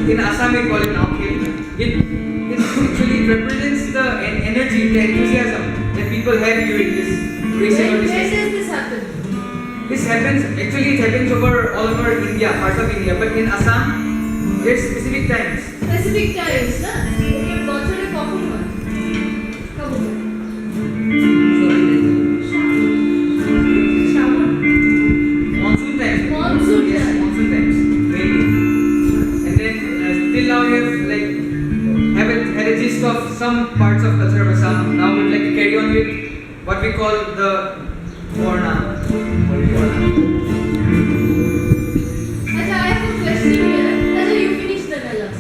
In Assam we call it naam. It actually represents the energy, the enthusiasm that people have during this racing. Where does this happen? This happens, actually it happens all over India, parts of India, but in Assam, there's specific times. Specific times, na? Okay, বছরে কখন হয়? কখন হয়? শ্রাবণ? Monsoon times. Monsoon Yes, times. monsoon times, mainly. And then till now we have had a gist of some parts of culture of Assam. Now we'd like to carry on with what we call the Warna. Acha, I have a question here. Acha, you finish the dialogue.